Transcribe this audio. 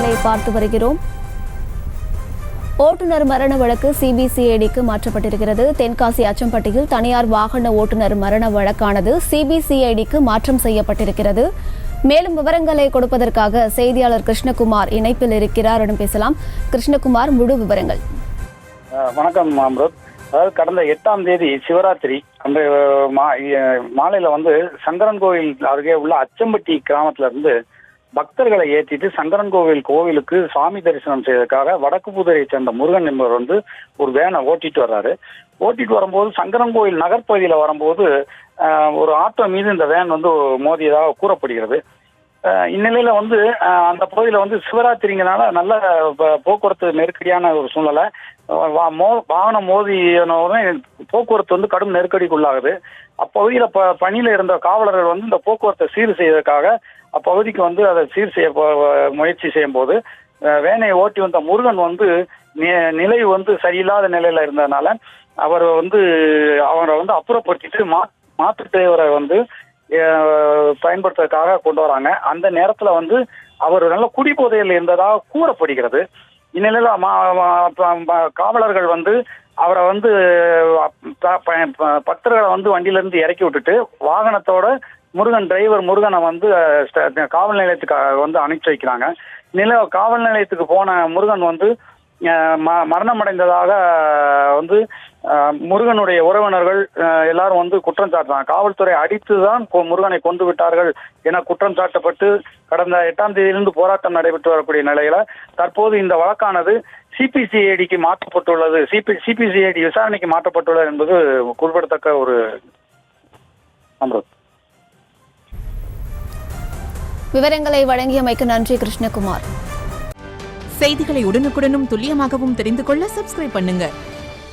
விவரங்களை பார்த்து வருகிறோம். ஓட்டுநர் மரண வழக்கு சிபிசிஐடிக்கு மாற்றப்பட்டிருக்கிறது. தென்காசி அச்சம்பட்டியில் தனியார் வாகன ஓட்டுநர் மரண வழக்கானது சிபிசிஐடிக்கு மாற்றம் செய்யப்பட்டிருக்கிறது. மேலும் விவரங்களை கொடுப்பதற்காக செய்தியாளர் கிருஷ்ணகுமார் இணைப்பில் இருக்கிறார். பேசலாம். கிருஷ்ணகுமார், முழு விவரங்கள். வணக்கம் அம்ருத். அதாவது கடந்த 8ஆம் தேதி சிவராத்திரி அன்று மாலையில சங்கரன் கோவில் அருகே உள்ள அச்சம்பட்டி கிராமத்துல இருந்து பக்தர்களை ஏற்றிட்டு சங்கரன் கோவிலுக்கு சாமி தரிசனம் செய்வதற்காக வடக்கு புதுரையை சேர்ந்த முருகன் என்பவர் ஒரு வேனை ஓட்டிட்டு வர்றாரு. ஓட்டிட்டு வரும்போது சங்கரன் கோவில் நகர்ப்பகுதியில வரும்போது ஒரு ஆட்டோ மீது இந்த வேன் மோதியதாக கூறப்படுகிறது. இந்நிலையில அந்த பகுதியில சிவராத்திரிங்கனால நல்ல போக்குவரத்து நெருக்கடியான ஒரு சூழ்நிலை. வாகனம் மோதினவுடனே போக்குவரத்து கடும் நெருக்கடிக்குள்ளாகுது. அப்பகுதியில பணியில இருந்த காவலர்கள் இந்த போக்குவரத்தை சீர் செய்வதற்காக அப்பகுதிக்கு அதை சீர் செய்ய முயற்சி செய்யும் போது வேனை ஓட்டி வந்த முருகன் நிலை சரியில்லாத நிலையில இருந்ததுனால அவர் அவரை அப்புறப்படுத்திட்டு மாற்று டிரைவரை பயன்படுத்துறதுக்காக கொண்டு வராங்க. அந்த நேரத்துல அவர் நல்ல குடிபோதையில் இருந்ததாக கூறப்படுகிறது. இந்நிலையில காவலர்கள் அவரை பக்தர்களை வண்டியில இருந்து இறக்கி விட்டுட்டு வாகனத்தோட டிரைவர் முருகனை காவல் நிலையத்துக்கு அனுப்பிச்சு வைக்கிறாங்க. காவல் நிலையத்துக்கு போன முருகன் மரணம் அடைந்ததாக முருகனுடைய உறவினர்கள் எல்லாரும் குற்றம் சாட்டுறாங்க. காவல்துறை அடித்துதான் முருகனை கொண்டு விட்டார்கள் என குற்றம் சாட்டப்பட்டு கடந்த 8ஆம் தேதியிலிருந்து போராட்டம் நடைபெற்று வரக்கூடிய நிலையில தற்போது இந்த வழக்கானது சிபிசிஐடிக்கு மாற்றப்பட்டுள்ளது. சிபிசிஐடி விசாரணைக்கு மாற்றப்பட்டுள்ளது என்பது குறிப்பிடத்தக்க ஒரு அம்ருத். விவரங்களை வழங்கியமைக்கு நன்றி கிருஷ்ணகுமார். செய்திகளை உடனுக்குடனும் துல்லியமாகவும் தெரிந்து கொள்ள சப்ஸ்கிரைப் பண்ணுங்க.